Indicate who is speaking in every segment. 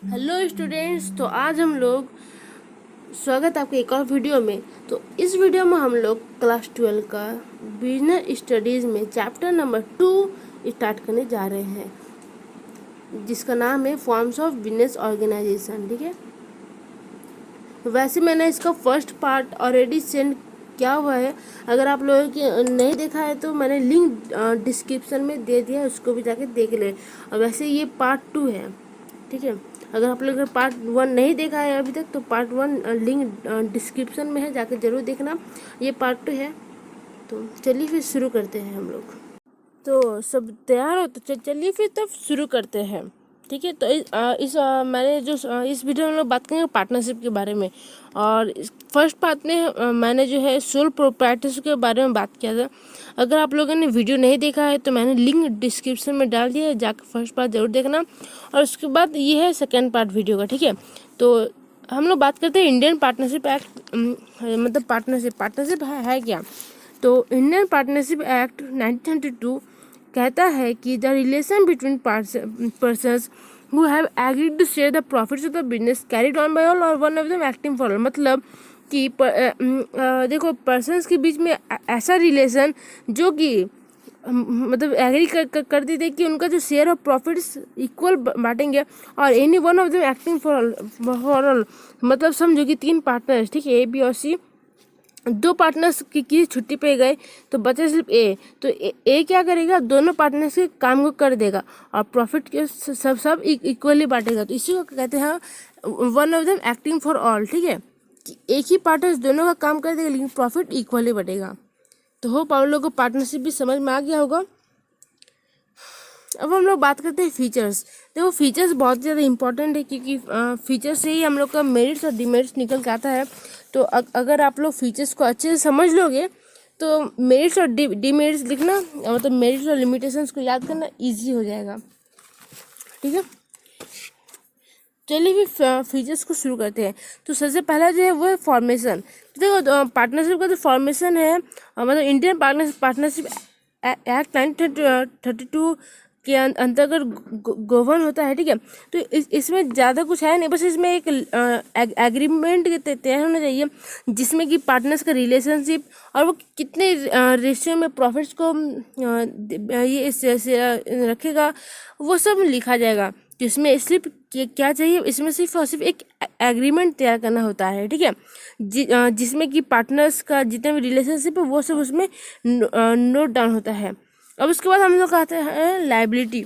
Speaker 1: Hello students, तो आज हम लोग स्वागत है आपके एक और वीडियो में। तो इस वीडियो में हम लोग क्लास 12 का बिजनेस स्टडीज़ में चैप्टर नंबर 2 स्टार्ट करने जा रहे हैं, जिसका नाम है फॉर्म्स ऑफ बिजनेस ऑर्गेनाइजेशन। ठीक है, वैसे मैंने इसका फर्स्ट पार्ट ऑलरेडी सेंड किया हुआ है। अगर आप लोगों की नहीं देखा है तो मैंने लिंक डिस्क्रिप्शन में दे दिया है, उसको भी जाके देख ले। और वैसे ये पार्ट 2 है। ठीक है, अगर आप लोग अगर पार्ट 1 नहीं देखा है अभी तक तो पार्ट 1 लिंक डिस्क्रिप्शन में है, जाके ज़रूर देखना। ये पार्ट 2 है। तो चलिए फिर शुरू करते हैं हम लोग। तो सब तैयार हो तो चलिए फिर तब शुरू करते हैं। ठीक है, तो मैंने जो इस वीडियो में हम लोग बात करेंगे पार्टनरशिप के बारे में। और फर्स्ट पार्ट में मैंने जो है सोल प्रोप्राइटरशिप के बारे में बात किया था। अगर आप लोगों ने वीडियो नहीं देखा है तो मैंने लिंक डिस्क्रिप्शन में डाल दिया है, जाकर फर्स्ट पार्ट जरूर देखना। और उसके बाद ये है सेकेंड पार्ट वीडियो का। ठीक है, तो हम लोग बात करते हैं इंडियन पार्टनरशिप एक्ट। मतलब पार्टनरशिप है क्या। तो इंडियन पार्टनरशिप एक्ट 1932 कहता है कि the relation between persons who have agreed to share the profits of the business carried on by all or one of them acting for all. मतलब कि देखो, पर्सन्स के बीच में ऐसा रिलेशन जो कि मतलब एग्री कर देते कि उनका जो शेयर ऑफ प्रॉफिट्स इक्वल बांटेंगे, और any one of them acting for all. मतलब समझो कि 3 पार्टनर्स, ठीक है, ए बी और सी, 2 पार्टनर्स की छुट्टी पे गए तो बचे सिर्फ ए। तो ए क्या करेगा, दोनों पार्टनर्स के काम को कर देगा और प्रॉफिट के सब इक्वली बांटेगा। तो इसी को कहते हैं one of them acting for all. ठीक है, कि एक ही पार्टनर दोनों का काम कर देगा लेकिन प्रॉफिट इक्वली बटेगा। तो होप आप लोगों को पार्टनरशिप भी समझ में आ गया होगा। अब हम लोग बात करते हैं फीचर्स। देखो, फीचर्स बहुत ज़्यादा इंपॉर्टेंट है, क्योंकि फीचर्स से ही हम लोग का मेरिट्स और डिमेरिट्स निकल के आता है। तो अगर आप लोग फीचर्स को अच्छे से समझ लोगे तो मेरिट्स और डिमेरिट्स लिखना, मतलब मेरिट्स और लिमिटेशंस को याद करना ईजी हो जाएगा। ठीक है, चलिए फिर फीचर्स को शुरू करते हैं। तो सबसे पहला जो है वो है फॉर्मेशन। तो देखो, पार्टनरशिप का जो फॉर्मेशन है, मतलब इंडियन पार्टनरशिप एक्ट 1932 के अंतर्गत गवर्न होता है। ठीक है, तो इसमें ज़्यादा कुछ है नहीं, बस इसमें एक एग्रीमेंट तैयार होना चाहिए जिसमें कि पार्टनर्स का रिलेशनशिप और वो कितने रेशियो में प्रॉफिट्स को रखेगा, वो सब लिखा जाएगा। तो इसमें सिर्फ क्या चाहिए, इसमें सिर्फ और सिर्फ एक एग्रीमेंट तैयार करना होता है। ठीक है, जिसमें कि पार्टनर्स का जितना भी रिलेशनशिप है वो सब उसमें नोट डाउन होता है। अब उसके बाद हम लोग कहते हैं लायबिलिटी।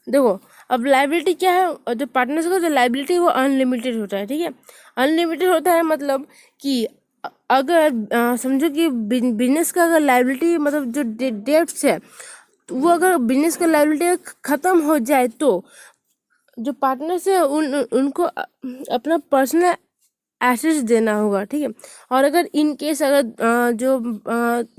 Speaker 1: देखो, अब लायबिलिटी क्या है, जो पार्टनर्स का जो लायबिलिटी है वो अनलिमिटेड होता है। ठीक है, अनलिमिटेड होता है मतलब कि अगर समझो कि बिजनेस का अगर लायबिलिटी, मतलब जो डेट्स है, तो वो अगर बिजनेस का लायबिलिटी ख़त्म हो जाए तो जो पार्टनर्स है उनको अपना पर्सनल एसेट्स देना होगा। ठीक है, और अगर इन केस अगर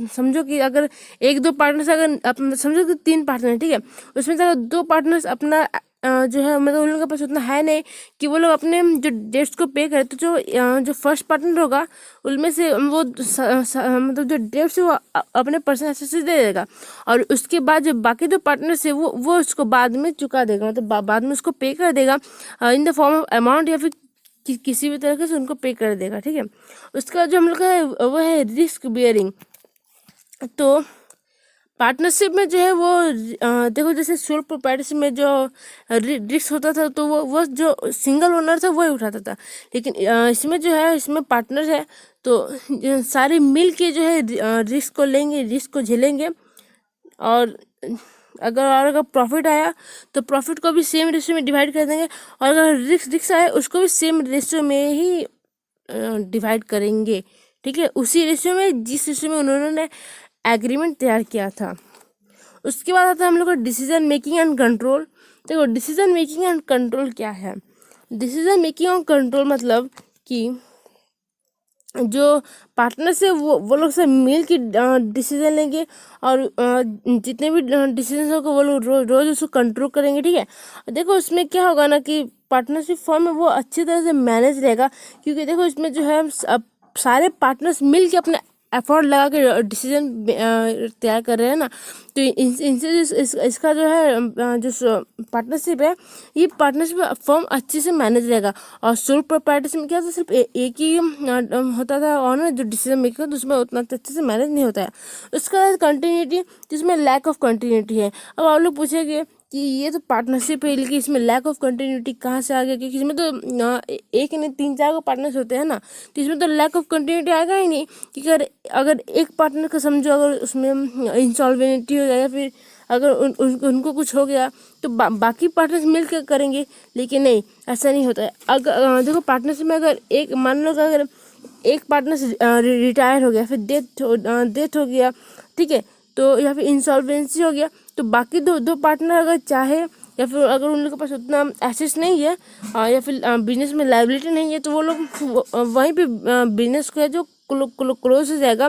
Speaker 1: समझो कि अगर 1-2 पार्टनर्स, अगर समझो कि 3 पार्टनर है, ठीक है, उसमें से अगर 2 पार्टनर्स अपना जो है, मतलब उन लोगों के पास उतना है नहीं कि वो लोग अपने जो डेट्स को पे करें, तो जो फर्स्ट पार्टनर होगा उनमें से वो मतलब जो डेट्स है वो अपने पर्सनल एसेट्स से दे देगा, और उसके बाद जो बाकी 2 पार्टनर्स है वो उसको बाद में चुका देगा, मतलब बाद में उसको पे कर देगा in the form of amount, या फिर किसी भी तरह से उनको पे कर देगा। ठीक है, उसका जो हम लोग का है वो है रिस्क बियरिंग। तो पार्टनरशिप में जो है वो देखो, जैसे सोल प्रोप्राइटरशिप में जो रिस्क होता था तो वो जो सिंगल ओनर था वही उठाता था, लेकिन इसमें जो है, इसमें पार्टनर है तो सारे मिल के जो है रिस्क को लेंगे, रिस्क को झेलेंगे। और अगर प्रॉफिट आया तो प्रॉफिट को भी सेम रेशियो में डिवाइड कर देंगे, और अगर रिस्क आया उसको भी सेम रेशियो में ही डिवाइड करेंगे। ठीक है, उसी रेशियो में जिस रेशियो में उन्होंने एग्रीमेंट तैयार किया था। उसके बाद आता है हम लोग का डिसीजन मेकिंग एंड कंट्रोल। देखो, डिसीजन मेकिंग एंड कंट्रोल क्या है। डिसीजन मेकिंग और कंट्रोल मतलब कि जो पार्टनर्स है वो लोग से मिल के डिसीजन लेंगे, और जितने भी डिसीजन होगा वो लोग रोज उसको कंट्रोल करेंगे। ठीक है, देखो उसमें क्या होगा ना कि पार्टनरशिप फॉर्म में वो अच्छी तरह से मैनेज रहेगा, क्योंकि देखो इसमें जो है सारे पार्टनर्स मिल के अपने एफर्ट लगा के डिसीजन तैयार कर रहे हैं ना, तो इनसे इसका जो है जो पार्टनरशिप है, ये पार्टनरशिप फर्म अच्छे से मैनेज रहेगा। और सोल प्रोप्राइटरशिप में क्या होता है, सिर्फ एक ही होता था ऑनर जो डिसीजन मेकर, तो उसमें उतना अच्छे से मैनेज नहीं होता है। उसका बाद कंटिन्यूटी, जिसमें लैक ऑफ कंटिन्यूटी है। अब आप लोग पूछेंगे कि ये तो पार्टनरशिप है, लेकिन इसमें लैक ऑफ कंटिन्यूटी कहाँ से आ गया, क्योंकि इसमें तो एक नहीं 3-4 को पार्टनर्स होते हैं ना, तो इसमें तो लैक ऑफ कंटिन्यूटी आएगा ही नहीं। क्योंकि अगर एक पार्टनर का समझो अगर उसमें इंसॉल्वेंटी हो जाए या फिर अगर उनको कुछ हो गया, तो बाकी पार्टनर्स मिल कर करेंगे, लेकिन नहीं, ऐसा नहीं होता है। अगर देखो पार्टनरशिप में अगर एक मान लो अगर एक पार्टनर रिटायर हो गया, फिर डेथ हो गया, ठीक है, तो या फिर इंसॉल्वेंसी हो गया, तो बाकी दो पार्टनर अगर चाहे या फिर अगर उन लोगों के पास उतना एसेट्स नहीं है या फिर बिजनेस में लायबिलिटी नहीं है, तो वो लोग वहीं पे बिजनेस को है जो क्लोज हो जाएगा,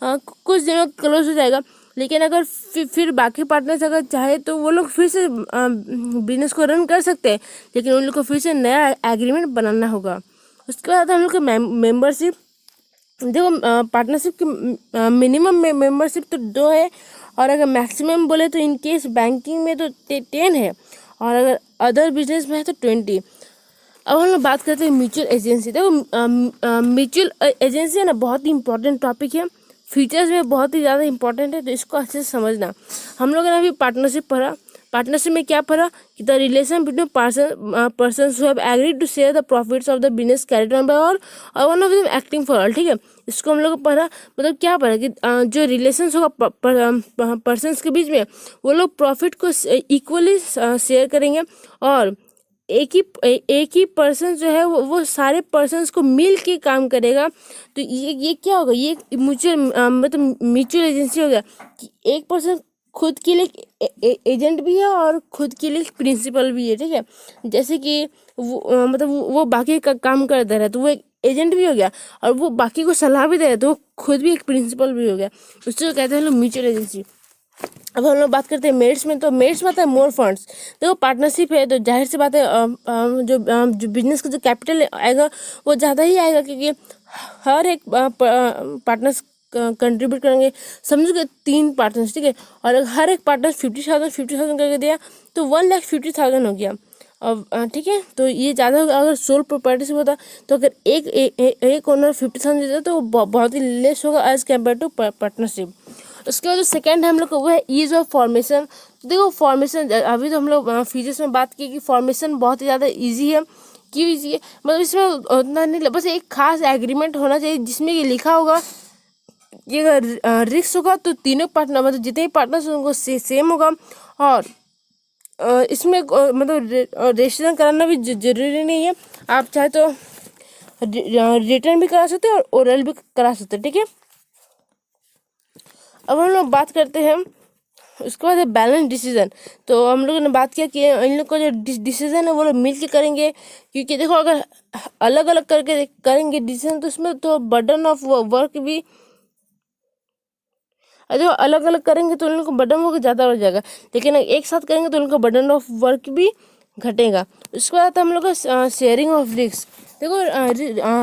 Speaker 1: कुछ दिनों क्लोज हो जाएगा। लेकिन अगर फिर बाकी पार्टनर्स अगर चाहे तो वो लोग फिर से बिजनेस को रन कर सकते हैं, लेकिन उन लोग को फिर से नया एग्रीमेंट बनाना होगा। उसके बाद हम लोग का मेंबरशिप, देखो पार्टनरशिप की मिनिमम मेंबरशिप तो 2 है, और अगर मैक्सिमम बोले तो इन केस बैंकिंग में तो 10 है, और अगर अदर बिजनेस में है तो 20। अब हम लोग बात करते हैं म्यूचुअल एजेंसी। देखो म्यूचुअल एजेंसी है ना, बहुत ही इंपॉर्टेंट टॉपिक है, फीचर्स में बहुत ही ज़्यादा इंपॉर्टेंट है, तो इसको अच्छे से समझना। हम लोगों ने अभी पार्टनरशिप पढ़ा, पार्टनरशिप में क्या पढ़ा कि the relation between persons who have agreed to share the profits of the business carried on by all or one of them acting for all, ठीक है। इसको हम लोग पढ़ा, मतलब क्या पढ़ा कि जो रिलेशंस होगा पर्सन्स के बीच में, वो लोग प्रॉफिट को इक्वली शेयर करेंगे, और एक ही पर्सन जो है वो सारे पर्सन्स को मिल के काम करेगा। तो ये क्या होगा, ये म्यूचुअल मतलब म्यूचुअल एजेंसी हो गया कि एक पर्सन खुद के लिए एजेंट भी है और खुद के लिए प्रिंसिपल भी है, ठीक है। जैसे कि वो मतलब वो बाकी का काम करता रहा, तो वो एक एजेंट भी हो गया, और वो बाकी को सलाह भी दे रहा है, तो वो खुद भी एक प्रिंसिपल भी हो गया। उसको कहते हैं लोग म्यूचुअल एजेंसी। अब हम लोग बात करते हैं मेरिट्स में, तो मेरिट्स में आता है मोर फंड्स। देखो पार्टनरशिप है तो जाहिर सी बात है जो बिजनेस का जो कैपिटल आएगा वो ज़्यादा ही आएगा, क्योंकि हर एक पार्टनर्स कंट्रीब्यूट करेंगे। समझो कि 3 पार्टनर्स, ठीक है, और हर एक पार्टनर 50,000 करके दिया, तो 1,50,000 हो गया। अब ठीक है, तो ये ज़्यादा होगा। अगर सोल प्रोप्राइटरशिप होता तो अगर एक ओनर 50,000 देता तो बहुत ही लेस होगा एज कम्पेयर टू पार्टनरशिप। उसके बाद जो सेकेंड है हम लोग का वो है ईज ऑफ फॉर्मेशन। तो देखो फॉर्मेशन, अभी तो हम लोग फिजिक्स में बात की कि फॉर्मेशन बहुत ही ज़्यादा ईजी है। क्यों ईजी है, मतलब इसमें उतना नहीं, बस एक खास एग्रीमेंट होना चाहिए जिसमें ये लिखा होगा कि अगर रिस्क होगा तो तीनों पार्टनर, मतलब जितने भी पार्टनर्स उनको सेम होगा, और इसमें मतलब रजिस्ट्रेशन कराना भी जरूरी नहीं है, आप चाहे तो रिटर्न भी करा सकते हैं और ओरल भी करा सकते हैं, ठीक है। अब हम लोग बात करते हैं उसके बाद है बैलेंस डिसीजन। तो हम लोगों ने बात किया कि इन लोग का जो डिसीजन है वो लोग मिल के करेंगे, क्योंकि देखो अगर अलग अलग करके करेंगे डिसीजन तो उसमें तो बर्डन ऑफ वर्क भी, जो अलग अलग करेंगे तो उन लोग को बर्डन वर्क ज़्यादा हो जाएगा, लेकिन एक साथ करेंगे तो उनका बर्डन ऑफ वर्क भी घटेगा। उसके बाद हम लोग का शेयरिंग ऑफ रिस्क। देखो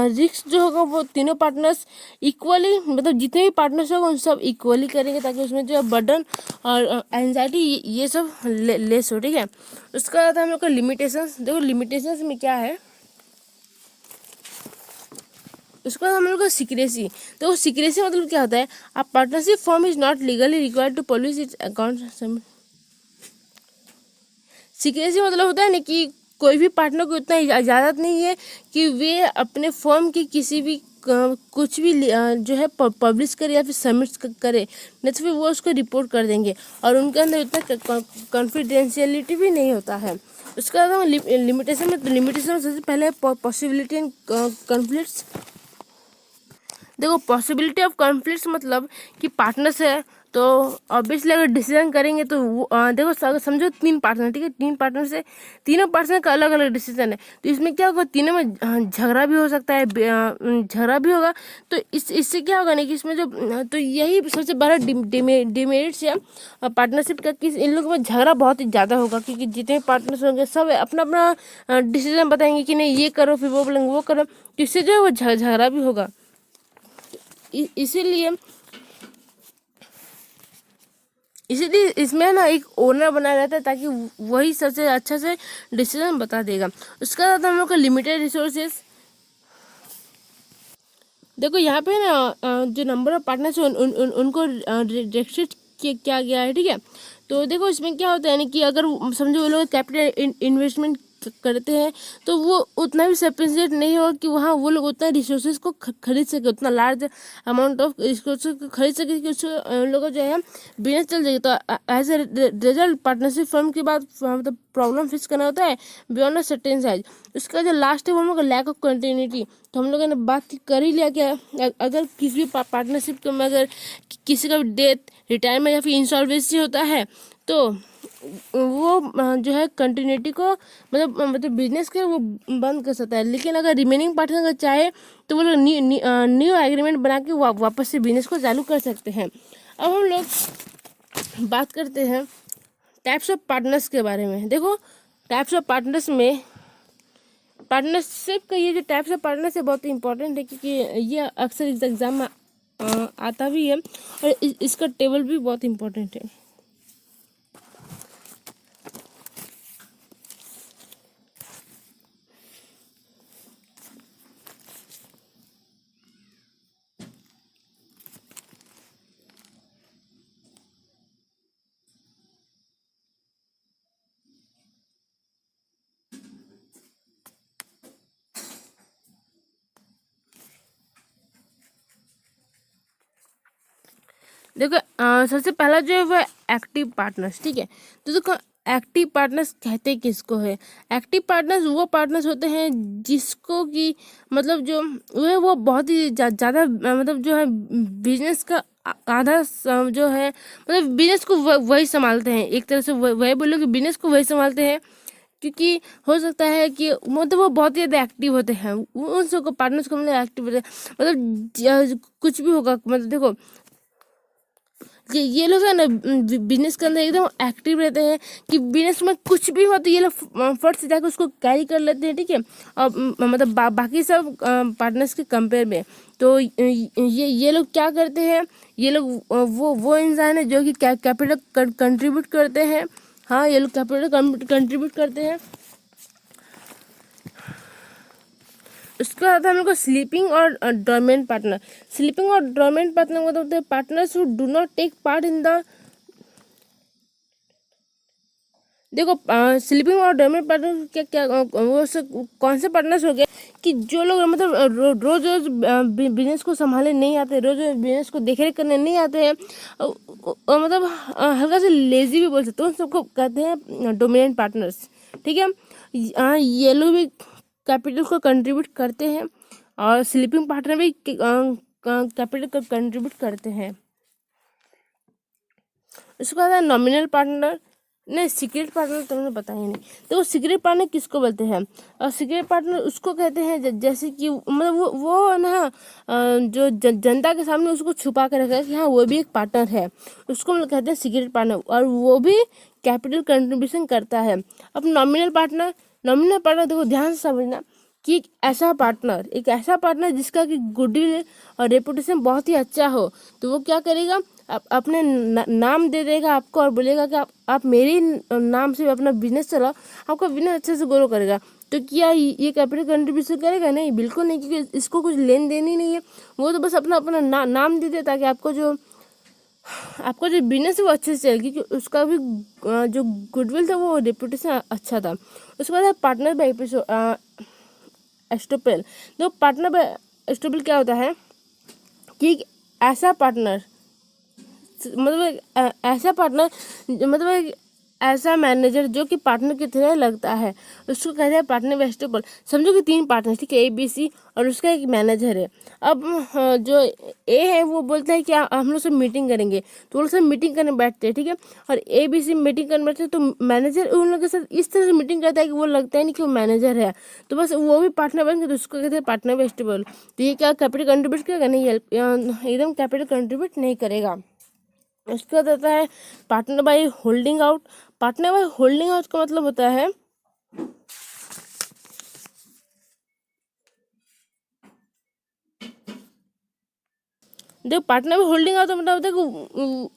Speaker 1: रिस्क जो होगा वो तीनों पार्टनर्स इक्वली, मतलब जितने भी पार्टनर्स होगा उन सब इक्वली करेंगे, ताकि उसमें जो है बर्डन और एंजाइटी ये सब लेस हो, ठीक है। उसके बाद हम लोग का लिमिटेशंस। देखो लिमिटेशंस में क्या है, उसके बाद हम लोग का सीक्रेसी। तो सीक्रेसी मतलब क्या होता है, a partnership form is not legally required to publish its account. Secrecy मतलब होता है ना कि कोई भी पार्टनर को इतना इजाज़त नहीं है कि वे अपने फॉर्म की किसी भी कुछ भी जो है पब्लिश करे या फिर सबमिट करे, नहीं तो फिर वो उसको रिपोर्ट कर देंगे, और उनके अंदर इतना कॉन्फिडेंशियलिटी भी नहीं होता है। उसके बाद लिमिटेशन में, तो लिमिटेशन में सबसे पहले पॉसिबिलिटी एंड कॉन्फ्लिक्ट्स। देखो पॉसिबिलिटी ऑफ कॉन्फ्लिक्ट्स मतलब कि पार्टनर्स है तो ऑब्वियसली अगर डिसीजन करेंगे तो देखो अगर समझो 3 पार्टनर, ठीक है, 3 पार्टनर से तीनों पार्टनर का अलग अलग डिसीजन है, तो इसमें क्या होगा, तीनों में झगड़ा भी हो सकता है, झगड़ा भी होगा। तो इससे क्या होगा नहीं कि इसमें जो तो यही सबसे बड़ा डिमेरिट्स है पार्टनरशिप का, कि इन लोगों में झगड़ा बहुत ही ज़्यादा होगा, क्योंकि जितने पार्टनर्स होंगे सब अपना अपना डिसीजन बताएंगे कि नहीं ये करो, फिर वो बोलेंगे वो करो, तो इससे जो है वो झगड़ा भी होगा। इसीलिए इसीलिए इसमें ना एक ओनर बनाया रहता है, ताकि वही सबसे अच्छा से डिसीजन बता देगा। उसके बाद हम लोग का लिमिटेड रिसोर्सेज। देखो यहाँ पे ना जो नंबर ऑफ पार्टनर्स है उनको रिस्ट्रिक्ट किया गया है, ठीक है। तो देखो इसमें क्या होता है ना कि अगर समझो वो लोग कैपिटल इन्वेस्टमेंट करते हैं तो वो उतना भी सफिशिएंट नहीं होगा कि वहाँ वो लोग उतना रिसोर्सेज को खरीद सके, उतना लार्ज अमाउंट ऑफ रिसोर्सेज को खरीद सके कि उस लोगों जो है बिजनेस चल जाएगी। तो as a result partnership firm के बाद मतलब प्रॉब्लम फेस करना होता है बियॉन्ड अ सर्टेन साइज। उसका जो लास्ट है वो हम लोग का लैक ऑफ कंटिन्यूटी। तो हम लोगों ने बात कर ही लिया कि अगर किसी भी पार्टनरशिप में अगर किसी का डेथ, रिटायरमेंट या फिर इंसॉल्वेंसी होता है तो वो जो है कंटिन्यूटी को मतलब बिजनेस के वो बंद कर सकता है। लेकिन अगर रिमेनिंग पार्टनर अगर चाहे तो वो लोग न्यू एग्रीमेंट बना के वापस से बिजनेस को चालू कर सकते हैं। अब हम लोग बात करते हैं टाइप्स ऑफ पार्टनर्स के बारे में। देखो टाइप्स ऑफ पार्टनर्स में पार्टनरशिप का ये जो टाइप्स ऑफ पार्टनर्स है बहुत इंपॉर्टेंट है, क्योंकि ये अक्सर इस एग्जाम में आता भी है और इसका टेबल भी बहुत इंपॉर्टेंट है। देखो सबसे पहला जो है वो एक्टिव पार्टनर्स, ठीक है। तो देखो एक्टिव पार्टनर्स कहते किसको है? एक्टिव पार्टनर्स वो पार्टनर्स होते हैं जिसको कि मतलब जो वो बहुत ही ज़्यादा मतलब जो है बिजनेस का आधा जो है मतलब बिजनेस को वही संभालते हैं। एक तरह से वही बोलो कि बिजनेस को वही संभालते हैं, क्योंकि हो सकता है कि मतलब वो बहुत ही ज़्यादा एक्टिव होते हैं। उन सबको पार्टनर्स को मतलब एक्टिव होते हैं, मतलब कुछ भी होगा मतलब देखो ये लोग है ना बिजनेस के अंदर एकदम एक्टिव रहते हैं कि बिजनेस में कुछ भी हो तो ये लोग फट से जाकर उसको कैरी कर लेते हैं, ठीक है। और मतलब बाकी सब पार्टनर्स के कंपेयर में तो ये लोग क्या करते हैं, ये लोग वो इंसान है जो कि कैपिटल कंट्रीब्यूट करते हैं। हाँ, ये लोग कैपिटल कंट्रीब्यूट करते हैं। उसके बाद हम लोग को स्लीपिंग और डोरमेंट पार्टनर। स्लीपिंग और डोरमेंट पार्टनर मतलब होते हैं partners who do not take part in the. देखो स्लीपिंग और डोरमेंट पार्टनर क्या क्या वो कौन से पार्टनर्स हो गए कि जो लोग मतलब रोज रोज बिजनेस को संभालने नहीं आते, रोज रोज बिजनेस को देख रेख करने नहीं आते हैं, मतलब हल्का से लेजी भी बोल सकते हैं, उन सबको कहते हैं डोमिनेंट पार्टनर्स, ठीक है। ये लोग भी कैपिटल को कंट्रीब्यूट करते हैं और स्लीपिंग पार्टनर भी कैपिटल को कंट्रीब्यूट करते हैं। उसके बाद है नॉमिनल पार्टनर। नहीं, सीक्रेट पार्टनर तुमने बताया नहीं। तो सीक्रेट पार्टनर किसको बोलते हैं? और सीक्रेट पार्टनर उसको कहते हैं जैसे कि मतलब वो ना जो जनता के सामने उसको छुपा कर रखा है कि हाँ वो भी एक पार्टनर है, उसको मतलब कहते हैं सीक्रेट पार्टनर, और वो भी कैपिटल कंट्रीब्यूशन करता है। अब नॉमिनल पार्टनर देखो ध्यान से समझना कि एक ऐसा पार्टनर जिसका कि गुडविल और रेपुटेशन बहुत ही अच्छा हो, तो वो क्या करेगा, अपने नाम दे देगा आपको और बोलेगा कि आप मेरे नाम से अपना बिजनेस चलाओ, आपका बिजनेस अच्छे से ग्रो करेगा। तो क्या ये कैपिटल कंट्रीब्यूशन करेगा? नहीं, बिल्कुल नहीं, क्योंकि इसको कुछ लेन देन ही नहीं है। वो तो बस अपना अपना नाम दे देता ताकि आपको जो बिजनेस है वो अच्छे से चले, क्योंकि उसका भी जो गुडविल था वो रेपुटेशन अच्छा था। उसके बाद पार्टनर बाय एस्टोपेल। तो पार्टनर बाय एस्टोपेल क्या होता है कि ऐसा पार्टनर मतलब ऐसा मैनेजर जो कि पार्टनर की तरह लगता है, उसको कहते हैं पार्टनर वेस्टेबल। समझो कि 3 पार्टनर, ठीक है, ABC, और उसका एक मैनेजर है। अब जो ए है वो बोलता है कि हम लोग सब मीटिंग करेंगे, तो वो लोग सब मीटिंग करने बैठते हैं, ठीक है। और ABC मीटिंग करने बैठते हैं तो मैनेजर उन लोगों के साथ इस तरह से मीटिंग करता है कि वो लगता है नहीं कि वो मैनेजर है, तो बस वो भी पार्टनर बन गए, तो उसको कहते हैं पार्टनर वेस्टेबल। तो ये क्या कैपिटल कंट्रीब्यूट करेगा? नहीं, एकदम कैपिटल कंट्रीब्यूट नहीं करेगा। उसके बाद आता है partner by holding out. Partner by holding out का मतलब होता है देखो पार्टनर में होल्डिंग आउट तो मतलब देखो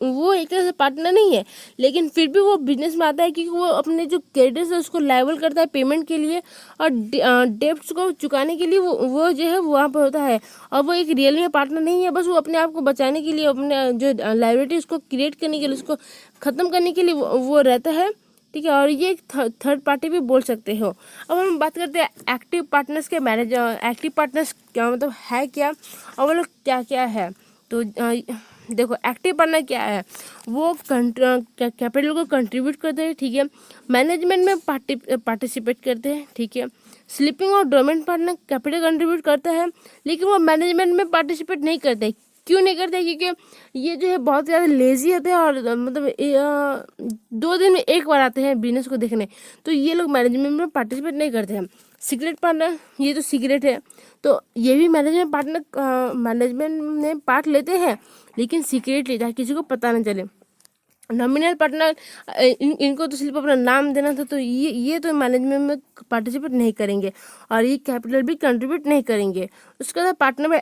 Speaker 1: वो एक तरह से पार्टनर नहीं है, लेकिन फिर भी वो बिजनेस में आता है क्योंकि वो अपने जो क्रेडिट्स है उसको लायबल करता है पेमेंट के लिए, और डेब्ट्स को चुकाने के लिए वो जो है वहाँ पर होता है। और वो एक रियल में पार्टनर नहीं है, बस वो अपने आप को बचाने के लिए, अपने जो लायबिलिटी उसको क्रिएट करने के लिए, उसको ख़त्म करने के लिए वो रहता है, ठीक है। और ये एक थर्ड पार्टी भी बोल सकते हो। अब हम बात करते हैं एक्टिव पार्टनर्स के मैनेज एक्टिव पार्टनर्स क्या मतलब है क्या, और वो लोग क्या क्या है। तो देखो एक्टिव पार्टनर क्या है, वो कैपिटल को कंट्रीब्यूट करते हैं, ठीक है। मैनेजमेंट में पार्टिसिपेट करते हैं, ठीक है। स्लीपिंग और डोरमेंट पार्टनर कैपिटल कंट्रीब्यूट करता है, लेकिन वो मैनेजमेंट में पार्टिसिपेट नहीं करते। क्यों नहीं करते, क्योंकि ये जो है बहुत ज़्यादा लेजी होते हैं, और मतलब 2 दिन में एक बार आते हैं बिजनेस को देखने, तो ये लोग मैनेजमेंट में पार्टिसिपेट नहीं करते हैं। सीक्रेट पार्टनर, ये तो सीक्रेट है, तो ये भी मैनेजमेंट में पार्ट लेते हैं, लेकिन सीक्रेटली, ताकि किसी को पता न चले। नॉमिनल पार्टनर, इनको तो सिर्फ अपना नाम देना था, तो ये तो मैनेजमेंट में पार्टिसिपेट नहीं करेंगे, और ये कैपिटल भी कंट्रीब्यूट नहीं करेंगे। उसके बाद पार्टनर में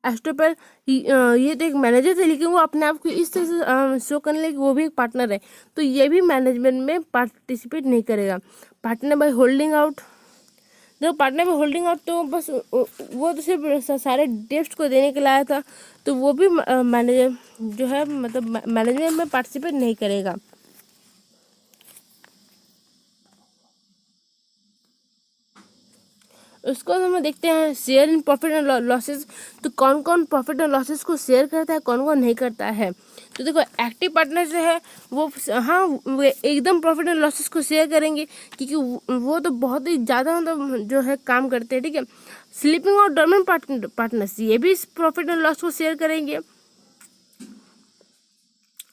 Speaker 1: एस्टोपेल, ये तो एक मैनेजर थे, लेकिन वो अपने आप को इस तरह से शो करने लगे कि वो भी एक पार्टनर है, तो ये भी मैनेजमेंट में पार्टिसिपेट नहीं करेगा। पार्टनर बाय होल्डिंग आउट, देखो पार्टनर में होल्डिंग आउट तो बस वो तो सिर्फ सारे डेब्ट्स को देने के लाया था, तो वो भी मैनेजर जो है मतलब मैनेजमेंट में पार्टिसिपेट नहीं करेगा। उसको हम देखते हैं share in profit and losses. तो कौन कौन प्रॉफिट एंड लॉसेस को शेयर करता है, कौन कौन नहीं करता है। तो देखो एक्टिव पार्टनर जो है वो हाँ वो एकदम प्रॉफिट एंड लॉसेस को शेयर करेंगे, क्योंकि वो तो बहुत ही ज़्यादा मतलब जो है काम करते हैं, ठीक है। स्लीपिंग और डोरमेंट पार्टनर्स ये भी इस प्रॉफिट एंड लॉस को शेयर करेंगे।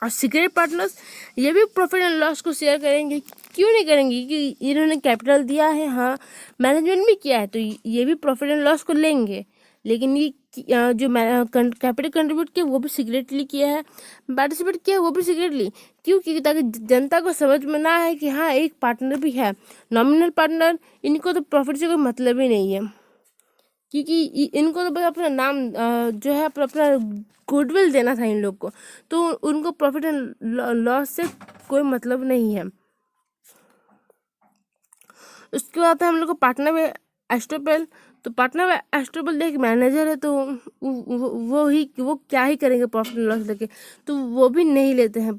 Speaker 1: और सीक्रेट पार्टनर्स ये भी प्रॉफिट एंड लॉस को शेयर करेंगे। क्यों नहीं करेंगे, क्योंकि इन्होंने कैपिटल दिया है, हाँ मैनेजमेंट भी किया है, तो ये भी प्रॉफिट एंड लॉस को लेंगे। लेकिन ये जो कैपिटल कंट्रीब्यूट किया वो भी सीक्रेटली किया है, पार्टिसिपेट किया है वो भी सीक्रेटली। क्यों, क्योंकि ताकि जनता को समझ में ना आए कि हाँ एक पार्टनर भी है। नॉमिनल पार्टनर, इनको तो प्रॉफिट से कोई मतलब ही नहीं है, क्योंकि इनको तो बस अपना नाम जो है अपना गुडविल देना था इन लोग को, तो उनको प्रॉफिट एंड लॉस से कोई मतलब नहीं है। उसके बाद हम लोग को पार्टनर में एस्ट्रोपेल। तो पार्टनर में एस्ट्रोपेल एक मैनेजर है, तो वो क्या ही करेंगे प्रॉफिट एंड लॉस लेके, तो वो भी नहीं लेते हैं।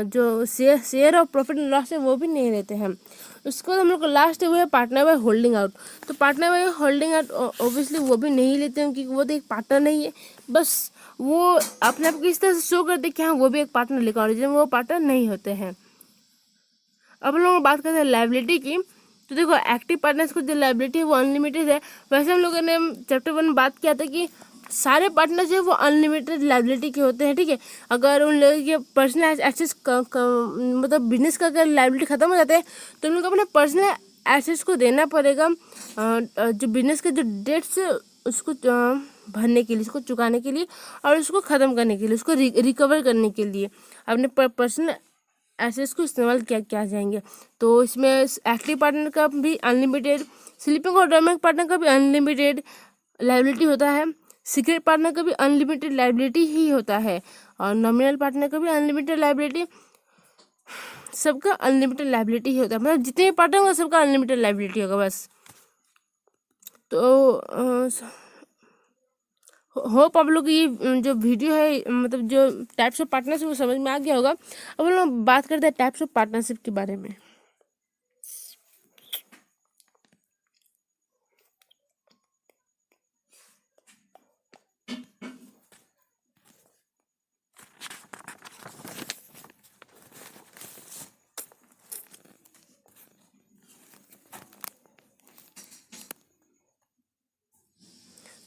Speaker 1: जो शेयर और प्रॉफिट एंड लॉस है वो भी नहीं लेते हैं। उसके बाद हम लोग को लास्ट है वो है पार्टनर बाय होल्डिंग आउट। तो partner by holding out obviously वो भी नहीं लेते हैं, क्योंकि वो तो एक पार्टनर नहीं है, बस वो अपने आप को इस तरह से शो करते हैं कि हाँ वो भी एक पार्टनर, लेकिन ओरिजिनल वो पार्टनर नहीं होते हैं। अब हम लोग बात करते हैं लायबिलिटी की। तो देखो एक्टिव पार्टनर्स को जो लायबिलिटी है वो अनलिमिटेड है। वैसे हम लोगों ने चैप्टर 1 में बात किया था कि सारे पार्टनर जो है वो अनलिमिटेड लायबिलिटी के होते हैं, ठीक है। अगर उन लोगों के पर्सनल एसेट्स मतलब बिजनेस का अगर लायबिलिटी खत्म हो जाते हैं, तो उन लोग को अपने पर्सनल एसेट्स को देना पड़ेगा, जो बिजनेस के जो डेट्स है उसको भरने के लिए, उसको चुकाने के लिए, और उसको ख़त्म करने के लिए, उसको रिकवर करने के लिए अपने पर्सनल एसेट्स को इस्तेमाल किया जाएंगे। तो इसमें एक्टिव पार्टनर का भी अनलिमिटेड, स्लीपिंग और डोरमेंट पार्टनर का भी अनलिमिटेड लायबिलिटी होता है, सीक्रेट पार्टनर का भी अनलिमिटेड लायबिलिटी ही होता है, और नॉमिनल पार्टनर का भी अनलिमिटेड लायबिलिटी, सबका अनलिमिटेड लायबिलिटी ही होता है। मतलब जितने पार्टनर होंगे सबका अनलिमिटेड लायबिलिटी होगा बस। तो होप आप लोग ये जो वीडियो है मतलब जो टाइप्स ऑफ पार्टनरशिप वो समझ में आ गया होगा। अब हम लोग बात करते हैं टाइप्स ऑफ पार्टनरशिप के बारे में।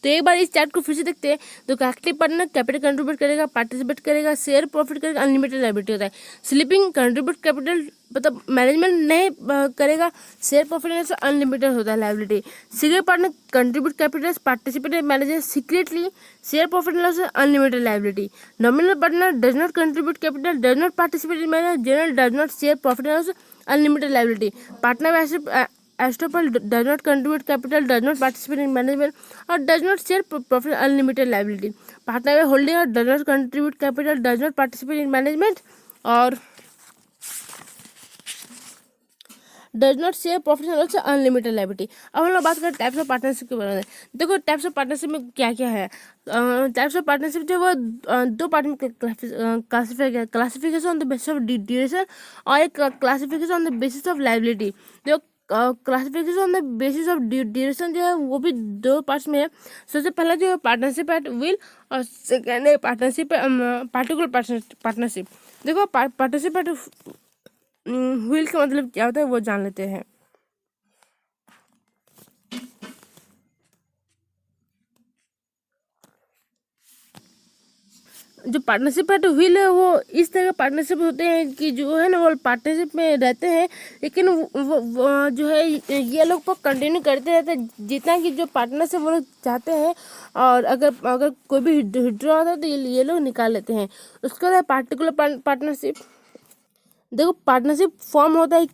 Speaker 1: तो एक बार इस चार्ट को फिर से देखते हैं। तो एक्टिव पार्टनर कैपिटल कंट्रीब्यूट करेगा, पार्टिसिपेट करेगा, शेयर प्रॉफिट करेगा, अनलिमिटेड लायबिलिटी होता है। स्लीपिंग कंट्रीब्यूट कैपिटल मतलब मैनेजमेंट नहीं करेगा, शेयर प्रॉफिट से अनलिमिटेड होता है liability. Secret partner contribute capital, participate manager secretly, share profit loss unlimited liability. Nominal partner does not contribute capital, does not participate manager, general does not share profit loss unlimited liability. Partner estoppel does not contribute capital, does not participate in management और does not share profit unlimited liability. Partner में holding और does not contribute capital, does not participate in management और does not share profit and loss unlimited liability. अब हम लोग बात करें types of partnership के बारे में। देखो टाइप्स ऑफ पार्टनरशिप में क्या क्या है। टाइप्स ऑफ पार्टनरशिप जो वो दो पार्ट में classification on the basis of duration और एक classification on the basis of liability. जो classification on the basis of duration जो है वो भी दो पार्ट्स में है। सबसे पहला जो है पार्टनरशिप एट विल और सेकेंड है पार्टनरशिप पार्टिकुलर पार्टनरशिप। देखो पार्टनरशिप एट व्हील का मतलब क्या होता है वो जान लेते हैं। जो पार्टनरशिप है तो व्हील है वो इस तरह के पार्टनरशिप होते हैं कि जो है ना वो पार्टनरशिप में रहते हैं, लेकिन वो जो है ये लोग पर कंटिन्यू करते रहते हैं जितना कि जो पार्टनरशिप वो लोग चाहते हैं, और अगर कोई भी विड्रॉ होता है तो ये लोग निकाल लेते हैं। उसके बाद पार्टिकुलर पार्टनरशिप। देखो पार्टनरशिप फॉर्म होता है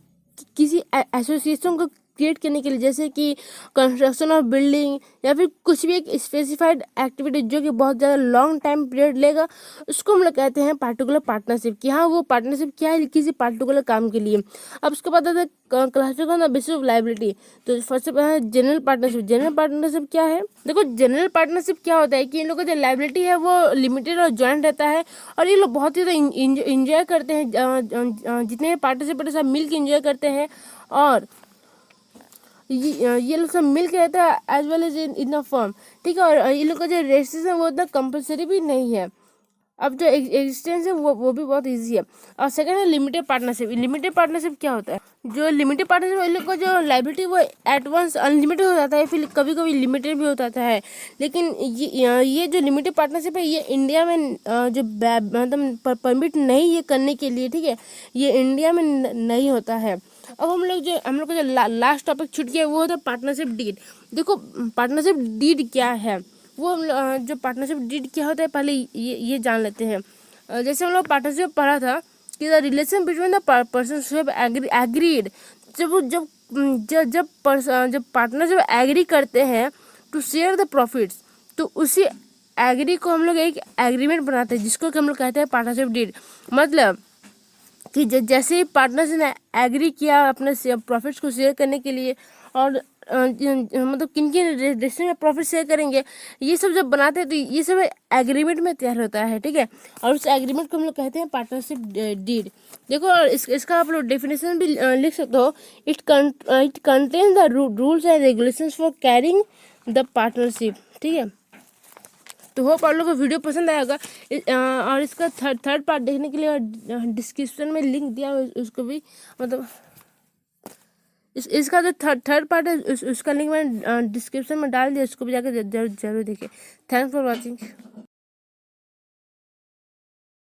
Speaker 1: किसी एसोसिएशन को क्रिएट करने के लिए, जैसे कि कंस्ट्रक्शन ऑफ बिल्डिंग या फिर कुछ भी एक स्पेसिफाइड एक्टिविटी जो कि बहुत ज़्यादा लॉन्ग टाइम पीरियड लेगा, उसको हम लोग कहते हैं पार्टिकुलर पार्टनरशिप कि हाँ वो पार्टनरशिप क्या है किसी पार्टिकुलर काम के लिए। अब उसके बाद आता है classification on the basis of liability. तो फर्स्ट है जनरल पार्टनरशिप। जनरल पार्टनरशिप क्या है। देखो जनरल पार्टनरशिप क्या होता है कि इन लोगों का जो लायबिलिटी है वो लिमिटेड और जॉइंट रहता है, और ये लोग बहुत ही ज़्यादा इंजॉय करते हैं, जितने पार्टिसिपेट सब मिल के इंजॉय करते हैं, और ये लोग सब मिल के रहता है as well as in the firm, ठीक है। और ये लोग का जो रजिस्ट्रेशन वो उतना कंपलसरी भी नहीं है। अब जो एग्जिस्टेंस है वो भी बहुत इजी है। और सेकंड है लिमिटेड पार्टनरशिप। लिमिटेड पार्टनरशिप क्या होता है। जो लिमिटेड पार्टनरशिप इन लोग का जो लायबिलिटी वो एट वंस अनलिमिटेड हो जाता है, फिर कभी कभी लिमिटेड भी हो जाता है। लेकिन ये जो लिमिटेड पार्टनरशिप है ये इंडिया में जो मतलब परमिट नहीं ये करने के लिए, ठीक है, ये इंडिया में नहीं होता है। अब हम लोग का जो लास्ट टॉपिक छूट गया वो होता है पार्टनरशिप डीड। देखो पार्टनरशिप डीड क्या है वो हम जो पार्टनरशिप डीड क्या होता है पहले ये जान लेते हैं। जैसे हम लोग पार्टनरशिप पढ़ा था कि the relation between the persons who have agreed. जब पार्टनर जब एग्री करते हैं टू शेयर द प्रॉफिट्स, तो उसी एग्री को हम लोग एक एग्रीमेंट बनाते हैं जिसको कि हम लोग कहते हैं पार्टनरशिप डीड। मतलब कि जैसे ही पार्टनर्स ने एग्री किया अपने प्रॉफिट्स को शेयर करने के लिए, और मतलब किन किन रेशो में प्रॉफिट शेयर करेंगे, ये सब जब बनाते हैं तो ये सब एग्रीमेंट में तैयार होता है, ठीक है। और उस एग्रीमेंट को हम लोग कहते हैं पार्टनरशिप डीड। देखो इसका आप लोग डेफिनेशन भी लिख सकते हो। It contains the rules and regulations for carrying the partnership, ठीक है। तो होप आप लोगों को वीडियो पसंद आया होगा। और इसका थर्ड पार्ट देखने के लिए डिस्क्रिप्शन में लिंक दिया उसको भी, मतलब इसका जो थर्ड पार्ट है उसका लिंक मैंने डिस्क्रिप्शन में डाल दिया, उसको भी जाकर जरूर देखें। Thanks for watching.